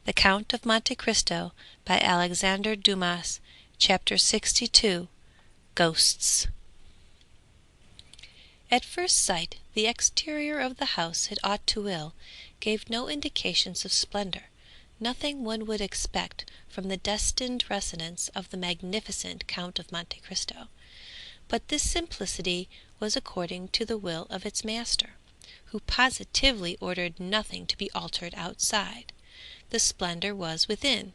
The Count of Monte Cristo by Alexandre Dumas. Chapter 62. Ghosts. At first sight the exterior of the house at Auteuil gave no indications of splendor, nothing one would expect from the destined residence of the magnificent Count of Monte Cristo. But this simplicity was according to the will of its master, who positively ordered nothing to be altered outside. The splendor was within.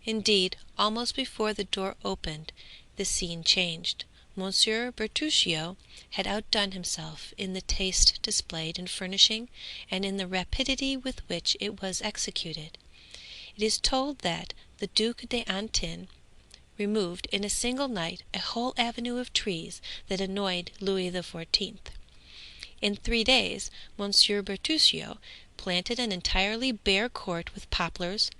Indeed, almost before the door opened, the scene changed. Monsieur Bertuccio had outdone himself in the taste displayed in furnishing and in the rapidity with which it was executed. It is told that the Duc d'Antin removed in a single night a whole avenue of trees that annoyed Louis XIV. In 3 days Monsieur Bertuccio planted an entirely bare court with poplars,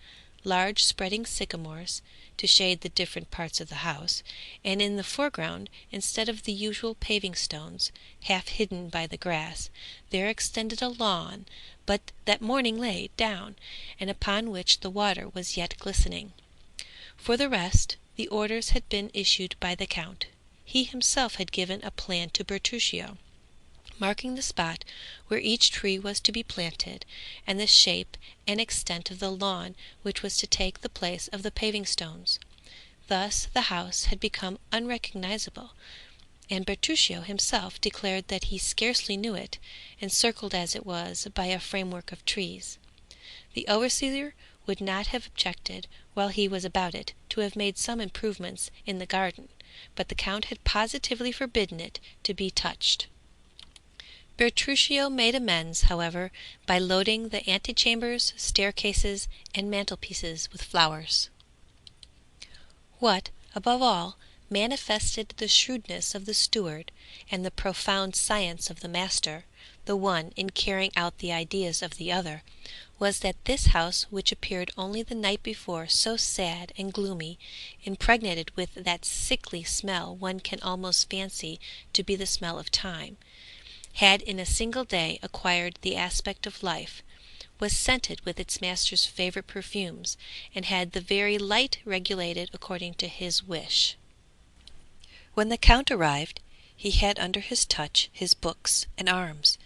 large spreading sycamores, to shade the different parts of the house, and in the foreground, instead of the usual paving stones, half hidden by the grass, there extended a lawn but that morning laid down, and upon which the water was yet glistening. For the rest, the orders had been issued by the Count. He himself had given a plan to Bertuccio, marking the spot where each tree was to be planted, and the shape and extent of the lawn which was to take the place of the paving stones. Thus the house had become unrecognizable, and Bertuccio himself declared that he scarcely knew it, encircled as it was by a framework of trees. The overseer would not have objected, while he was about it, to have made some improvements in the garden, but the Count had positively forbidden it to be touched. Bertuccio made amends, however, by loading the antechambers, staircases, and mantelpieces with flowers. What, above all, manifested the shrewdness of the steward and the profound science of the master, the one in carrying out the ideas of the other, was that this house, which appeared only the night before so sad and gloomy, impregnated with that sickly smell one can almost fancy to be the smell of time, had in a single day acquired the aspect of life, was scented with its master's favorite perfumes, and had the very light regulated according to his wish. When the Count arrived, he had under his touch his books and arms.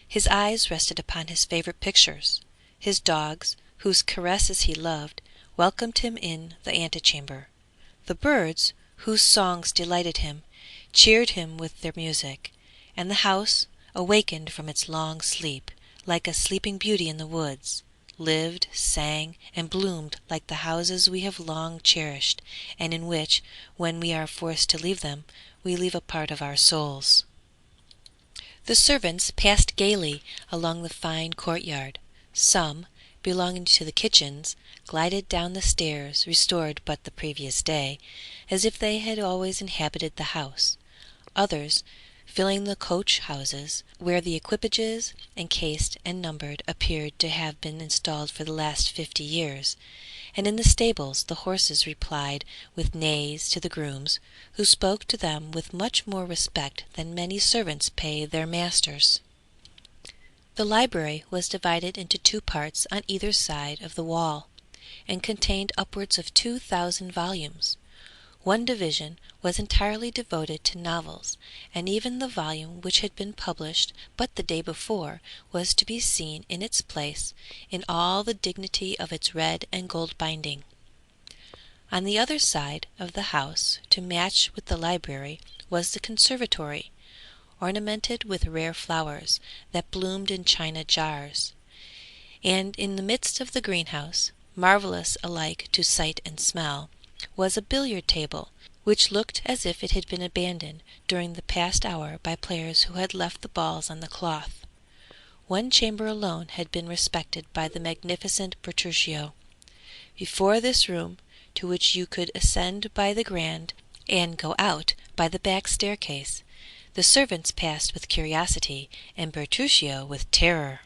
His eyes rested upon his favorite pictures. His dogs, whose caresses he loved, welcomed him in the antechamber. The birds, whose songs delighted him, cheered him with their music, and the house, awakened from its long sleep, like a sleeping beauty in the woods, lived, sang, and bloomed like the houses we have long cherished, and in which, when we are forced to leave them, we leave a part of our souls. The servants passed gaily along the fine courtyard. Some, belonging to the kitchens, glided down the stairs restored but the previous day, as if they had always inhabited the house. Others, filling the coach houses, where the equipages, encased and numbered, appeared to have been installed for the last 50 years, and in the stables the horses replied with neighs to the grooms, who spoke to them with much more respect than many servants pay their masters. The library was divided into 2 parts on either side of the wall, and contained upwards of 2,000 volumes. One division was entirely devoted to novels, and even the volume which had been published but the day before was to be seen in its place in all the dignity of its red and gold binding. On the other side of the house, to match with the library, was the conservatory, ornamented with rare flowers that bloomed in china jars, and in the midst of the greenhouse, marvellous alike to sight and smell, was a billiard table, which looked as if it had been abandoned during the past hour by players who had left the balls on the cloth. One chamber alone had been respected by the magnificent Bertuccio. Before this room, to which you could ascend by the grand and go out by the back staircase, the servants passed with curiosity and Bertuccio with terror.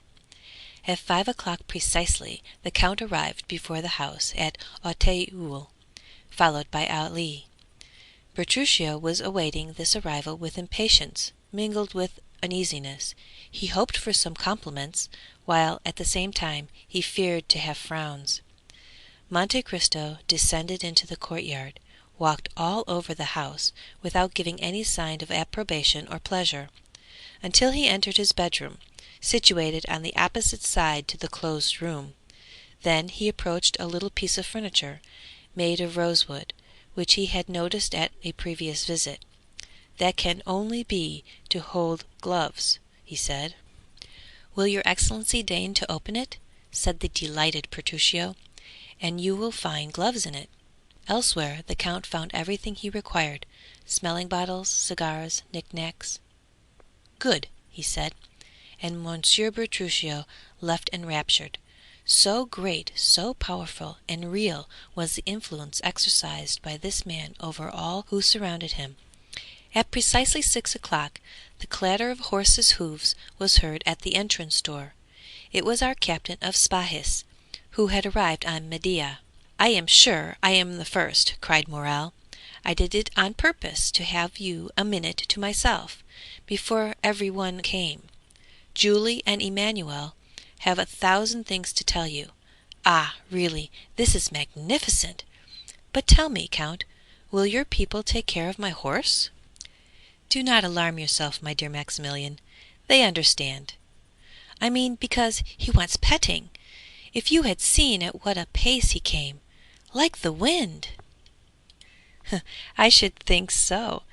At 5 o'clock precisely the Count arrived before the house at Auteuil, followed by Ali. Bertuccio was awaiting this arrival with impatience, mingled with uneasiness. He hoped for some compliments, while at the same time he feared to have frowns. Monte Cristo descended into the courtyard, walked all over the house without giving any sign of approbation or pleasure, until he entered his bedroom, situated on the opposite side to the closed room. Then he approached a little piece of furniture, made of rosewood, which he had noticed at a previous visit. "That can only be to hold gloves," he said. "Will your Excellency deign to open it?" said the delighted Petruchio, "and you will find gloves in it." Elsewhere the Count found everything he required, smelling bottles, cigars, knick-knacks. "Good," he said, and Monsieur Petruchio left enraptured. So great, so powerful and real was the influence exercised by this man over all who surrounded him. At precisely 6 o'clock the clatter of horses' hoofs was heard at the entrance door. It was our captain of Spahis, who had arrived on Medea. "I am sure I am the first," cried Morrel. "I did it on purpose to have you a minute to myself, before every one came. Julie and Emmanuel have 1,000 things to tell you. Ah, really, this is magnificent! But tell me, Count, will your people take care of my horse?" "Do not alarm yourself, my dear Maximilian, they understand." "I mean because he wants petting. If you had seen at what a pace he came, like the wind!" "I should think so.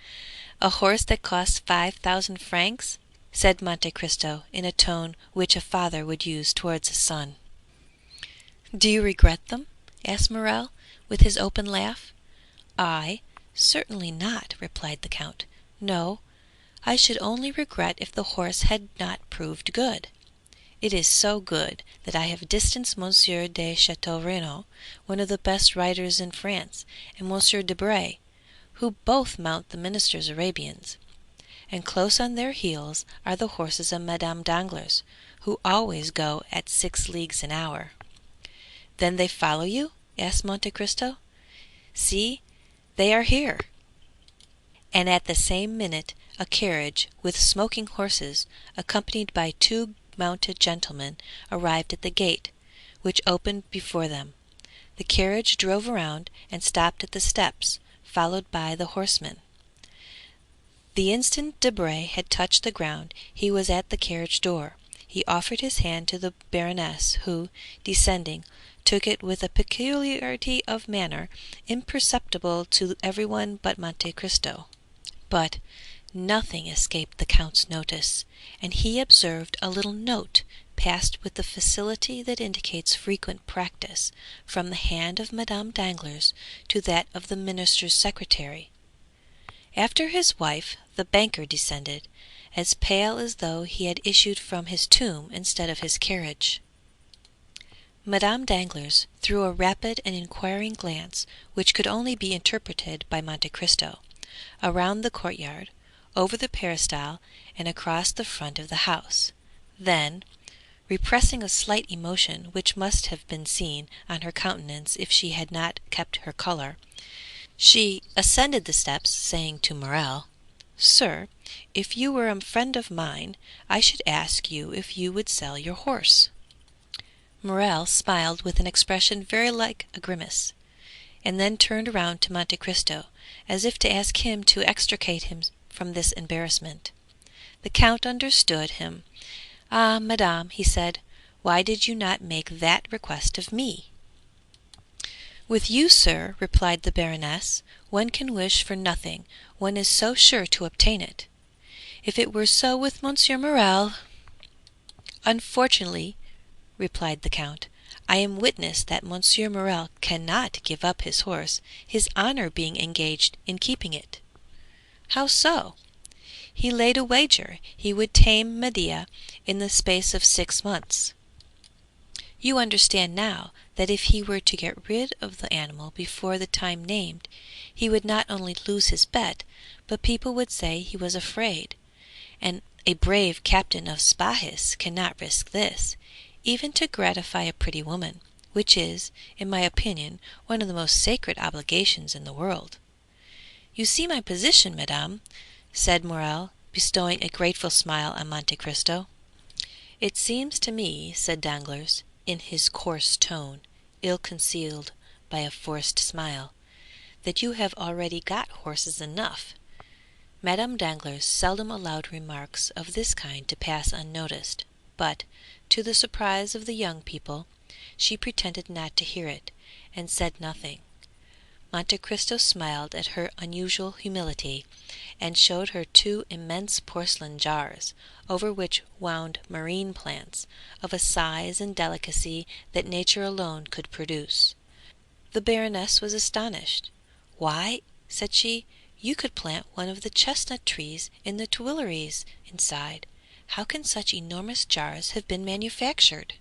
A horse that costs 5,000 francs!" said Monte Cristo in a tone which a father would use towards a son. "Do you regret them?" asked Morrel, with his open laugh. "I? Certainly not," replied the Count. "No, I should only regret if the horse had not proved good. It is so good that I have distanced Monsieur de Château-Renaud, one of the best riders in France, and Monsieur Debray, who both mount the minister's Arabians, and close on their heels are the horses of Madame Danglars, who always go at 6 leagues an hour." "Then they follow you?" asked Monte Cristo. "See, they are here." And at the same minute a carriage with smoking horses, accompanied by 2 mounted gentlemen, arrived at the gate, which opened before them. The carriage drove around and stopped at the steps, followed by the horsemen. The instant Debray had touched the ground he was at the carriage door. He offered his hand to the Baroness, who, descending, took it with a peculiarity of manner imperceptible to everyone but Monte Cristo. But nothing escaped the Count's notice, and he observed a little note passed with the facility that indicates frequent practice from the hand of Madame Danglars to that of the minister's secretary. After his wife, the banker descended, as pale as though he had issued from his tomb instead of his carriage. Madame Danglars threw a rapid and inquiring glance, which could only be interpreted by Monte Cristo, around the courtyard, over the peristyle, and across the front of the house. Then, repressing a slight emotion which must have been seen on her countenance if she had not kept her color, she ascended the steps, saying to Morrel, "Sir, if you were a friend of mine, I should ask you if you would sell your horse." Morrel smiled with an expression very like a grimace, and then turned round to Monte Cristo, as if to ask him to extricate him from this embarrassment. The Count understood him. "Ah, madame," he said, "why did you not make that request of me?" "With you, sir," replied the Baroness, "one can wish for nothing, one is so sure to obtain it. If it were so with Monsieur Morrel—" "Unfortunately," replied the Count, "I am witness that Monsieur Morrel cannot give up his horse, his honor being engaged in keeping it." "How so?" "He laid a wager he would tame Medea in the space of 6 months. You understand now that if he were to get rid of the animal before the time named, he would not only lose his bet, but people would say he was afraid, and a brave captain of Spahis cannot risk this, even to gratify a pretty woman, which is, in my opinion, one of the most sacred obligations in the world. You see my position, madame," said Morrel, bestowing a grateful smile on Monte Cristo. "It seems to me," said Danglars, in his coarse tone, ill-concealed by a forced smile, that you have already got horses enough. Madame Danglars seldom allowed remarks of this kind to pass unnoticed, but, to the surprise of the young people, she pretended not to hear it, and said nothing. Monte Cristo smiled at her unusual humility, and showed her two immense porcelain jars, over which wound marine plants, of a size and delicacy that nature alone could produce. The Baroness was astonished. "Why," said she, "you could plant one of the chestnut trees in the Tuileries inside. How can such enormous jars have been manufactured?"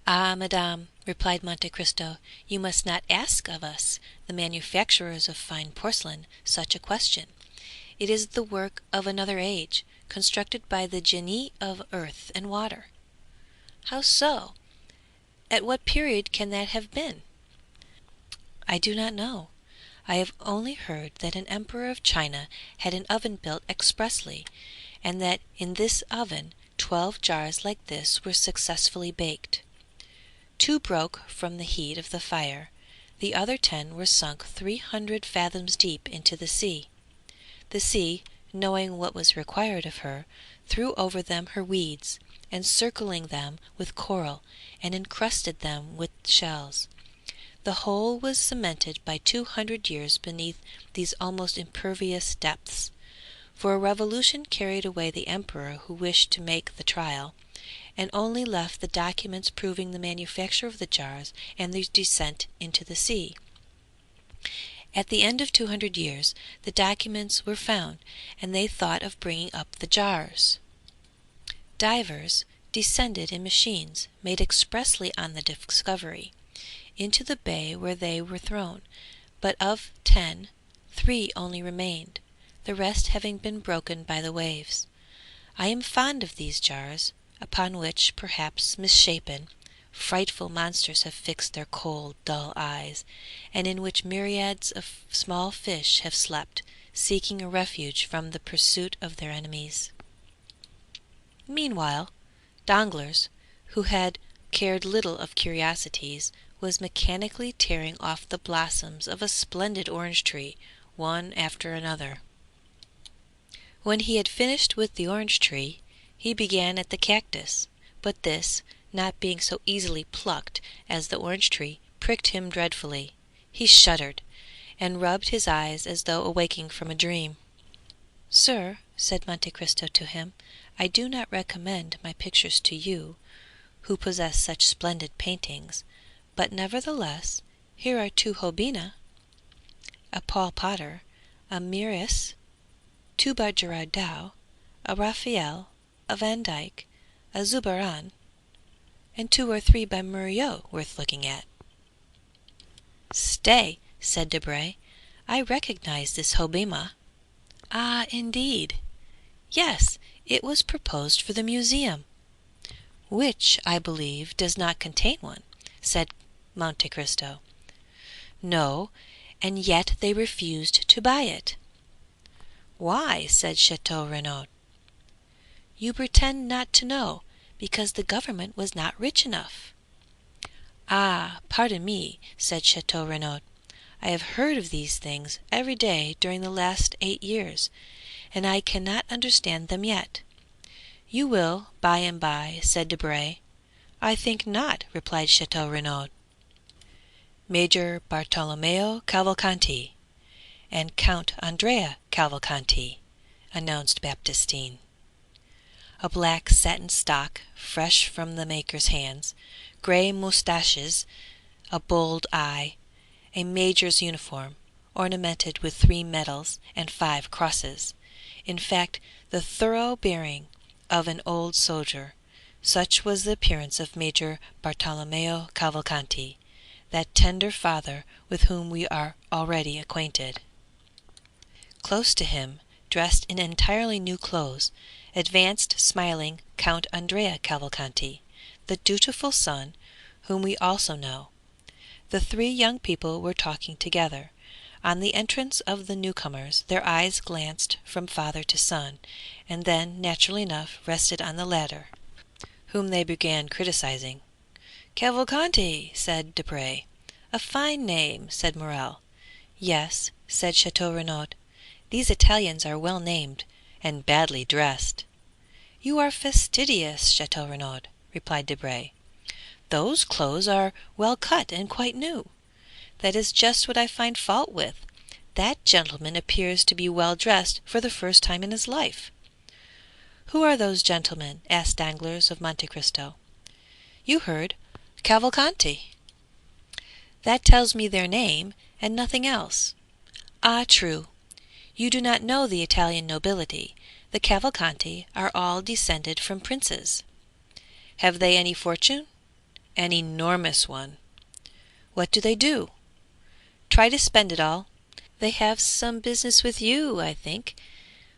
"Ah, madame," replied Monte Cristo, "you must not ask of us, the manufacturers of fine porcelain, such a question. It is the work of another age, constructed by the genii of earth and water." "How so? At what period can that have been?" "I do not know. I have only heard that an emperor of China had an oven built expressly, and that in this oven 12 jars like this were successfully baked. 2 broke from the heat of the fire, the other 10 were sunk 300 fathoms deep into the sea. The sea, knowing what was required of her, threw over them her weeds, encircling them with coral, and encrusted them with shells. The whole was cemented by 200 years beneath these almost impervious depths, for a revolution carried away the emperor who wished to make the trial, and only left the documents proving the manufacture of the jars and their descent into the sea. At the end of 200 years the documents were found, and they thought of bringing up the jars. Divers descended in machines made expressly on the discovery, into the bay where they were thrown, but of 10, 3 only remained, the rest having been broken by the waves. I am fond of these jars, upon which, perhaps misshapen, frightful monsters have fixed their cold, dull eyes, and in which myriads of small fish have slept, seeking a refuge from the pursuit of their enemies." Meanwhile, Danglars, who had cared little of curiosities, was mechanically tearing off the blossoms of a splendid orange tree, one after another. When he had finished with the orange tree, he began at the cactus, but this, not being so easily plucked as the orange tree, pricked him dreadfully. He shuddered, and rubbed his eyes as though awaking from a dream. "Sir," said Monte Cristo to him, "I do not recommend my pictures to you, who possess such splendid paintings, but nevertheless here are 2 Holbein, a Paul Potter, a Mieris, 2 by Gerard Dow, a Raphael, a Van Dyck, a Zurbaran, and 2 or 3 by Murillo worth looking at." "Stay," said Debray, "I recognize this Holbein." "Ah, indeed!" "Yes, it was proposed for the museum." "Which, I believe, does not contain one," said Monte Cristo. "No, and yet they refused to buy it." "Why?" said Château Renaud. "You pretend not to know, because the government was not rich enough." "Ah, pardon me," said Château Renaud, "I have heard of these things every day during the last 8 years, and I cannot understand them yet." "You will by and by," said Debray. "I think not," replied Château Renaud. "Major Bartolomeo Cavalcanti and Count Andrea Cavalcanti," announced Baptistine. A black satin stock, fresh from the maker's hands, grey moustaches, a bold eye, a major's uniform, ornamented with 3 medals and 5 crosses, in fact, the thorough bearing of an old soldier. Such was the appearance of Major Bartolomeo Cavalcanti, that tender father with whom we are already acquainted. Close to him, dressed in entirely new clothes, advanced smiling Count Andrea Cavalcanti, the dutiful son, whom we also know. The 3 young people were talking together. On the entrance of the newcomers their eyes glanced from father to son, and then, naturally enough, rested on the latter, whom they began criticizing. "Cavalcanti," said Debray, A fine name, said Morel. Yes, said Chateau Renaud, these Italians are well named, and badly dressed. You are fastidious, Chateau Renaud, replied Debray. Those clothes are well cut and quite new. That is just what I find fault with. That gentleman appears to be well dressed for the first time in his life. Who are those gentlemen? Asked Danglars of Monte Cristo. You heard, Cavalcanti. That tells me their name, and nothing else. Ah, true. You do not know the Italian nobility. The Cavalcanti are all descended from princes. Have they any fortune? An enormous one. What do they do? Try to spend it all. They have some business with you, I think,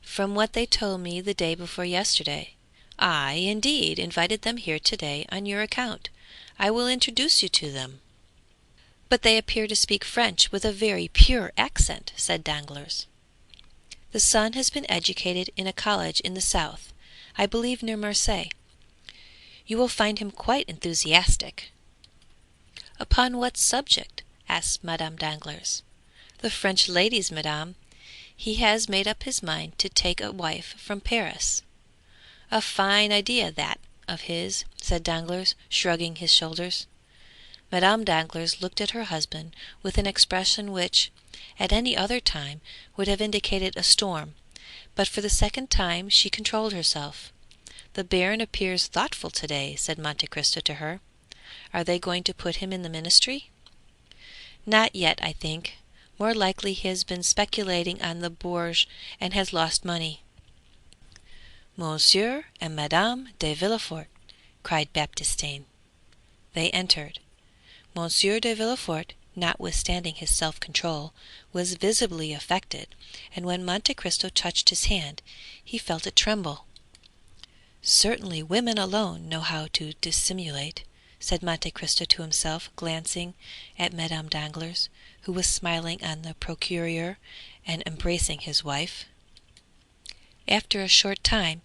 from what they told me the day before yesterday. I, indeed, invited them here today on your account. I will introduce you to them. But they appear to speak French with a very pure accent, said Danglars. The son has been educated in a college in the south, I believe near Marseille. You will find him quite enthusiastic. Upon what subject? Asked Madame Danglars. The French ladies, madame. He has made up his mind to take a wife from Paris. A fine idea, that of his, said Danglars, shrugging his shoulders. Madame Danglars looked at her husband with an expression which, at any other time, would have indicated a storm, but for the second time she controlled herself. The Baron appears thoughtful today, said Monte Cristo to her. Are they going to put him in the ministry? Not yet, I think. More likely he has been speculating on the Bourse and has lost money. Monsieur and Madame de Villefort, cried Baptistin. They entered. Monsieur de Villefort, notwithstanding his self-control, was visibly affected, and when Monte Cristo touched his hand, he felt it tremble. Certainly women alone know how to dissimulate, said Monte Cristo to himself, glancing at Madame Danglars, who was smiling on the procureur and embracing his wife. After a short time,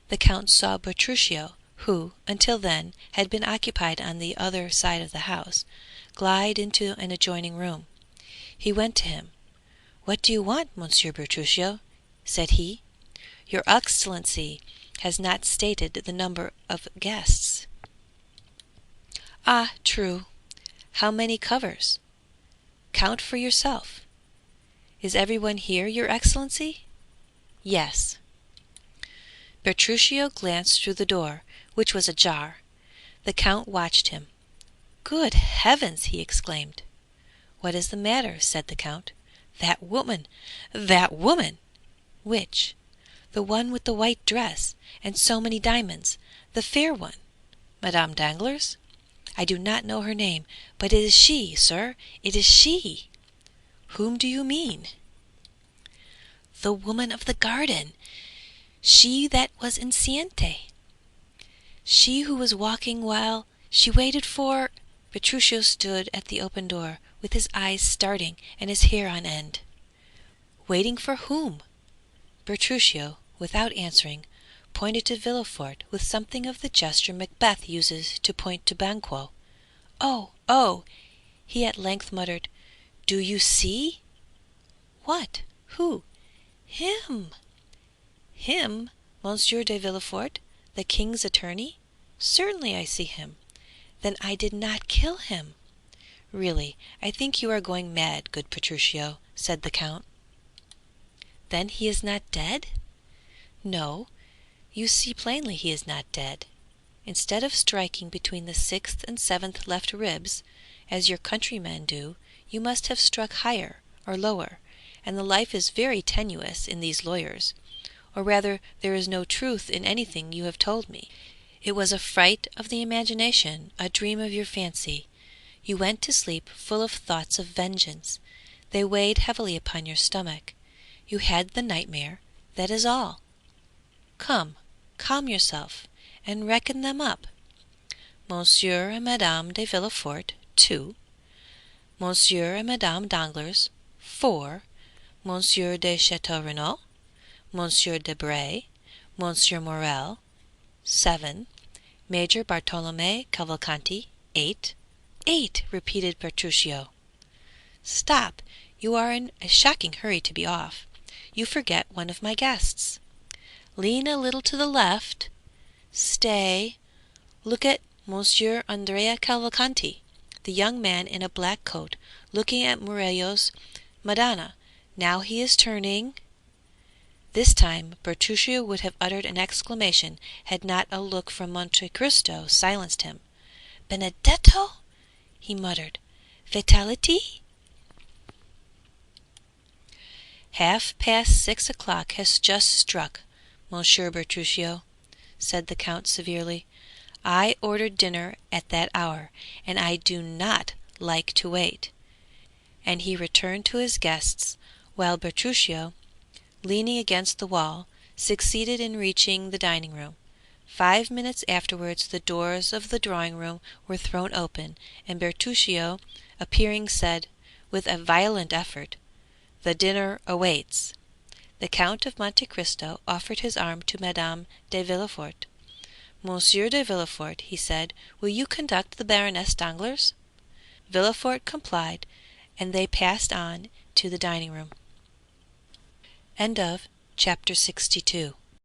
the Count saw Bertuccio, who, until then, had been occupied on the other side of the house, glide into an adjoining room. He went to him. "What do you want, Monsieur Bertuccio?" said he. "Your Excellency has not stated the number of guests." "Ah, true. How many covers?" "Count for yourself." "Is everyone here, your Excellency?" "Yes." Bertuccio glanced through the door, which was ajar. The Count watched him. "Good heavens!" he exclaimed. "What is the matter?" said the Count. "That woman! That woman!" "Which?" "The one with the white dress, and so many diamonds, the fair one." "Madame Danglars?" "I do not know her name, but it is she, sir, it is she." "Whom do you mean?" "The woman of the garden, she that was in Siente, she who was walking while she waited for—" Bertuccio stood at the open door, with his eyes starting and his hair on end. "Waiting for whom?" Bertuccio, without answering, pointed to Villefort with something of the gesture Macbeth uses to point to Banquo. "Oh, oh!" he at length muttered. "Do you see?" "What? Who?" "Him." "Him? Monsieur de Villefort, the king's attorney? Certainly I see him." "Then I did not kill him." "Really, I think you are going mad, good Bertuccio," said the Count. "Then he is not dead?" "No, you see plainly he is not dead. Instead of striking between the 6th and 7th left ribs, as your countrymen do, you must have struck higher or lower, and the life is very tenuous in these lawyers, or rather there is no truth in anything you have told me. It was a fright of the imagination, a dream of your fancy. You went to sleep full of thoughts of vengeance. They weighed heavily upon your stomach. You had the nightmare, that is all. Come, calm yourself, and reckon them up. Monsieur and Madame de Villefort, 2. Monsieur and Madame Danglars, 4. Monsieur de Château-Renaud, Monsieur Debray, Monsieur Morel, 7. Major Bartolome Cavalcanti, 8. 8, repeated Bertuccio. Stop! You are in a shocking hurry to be off. You forget one of my guests. Lean a little to the left. Stay! Look at Monsieur Andrea Cavalcanti, the young man in a black coat, looking at Murillo's Madonna. Now he is turning." This time Bertuccio would have uttered an exclamation had not a look from Monte Cristo silenced him. "Benedetto!" he muttered. "Fatality?" "Half-past 6 o'clock has just struck, Monsieur Bertuccio," said the Count severely. "I ordered dinner at that hour, and I do not like to wait." And he returned to his guests, while Bertuccio, leaning against the wall, succeeded in reaching the dining room. 5 minutes afterwards the doors of the drawing room were thrown open, and Bertuccio, appearing, said, with a violent effort, "The dinner awaits." The Count of Monte Cristo offered his arm to Madame de Villefort. "Monsieur de Villefort," he said, "will you conduct the Baroness Danglars?" Villefort complied, and they passed on to the dining room. Chapter 62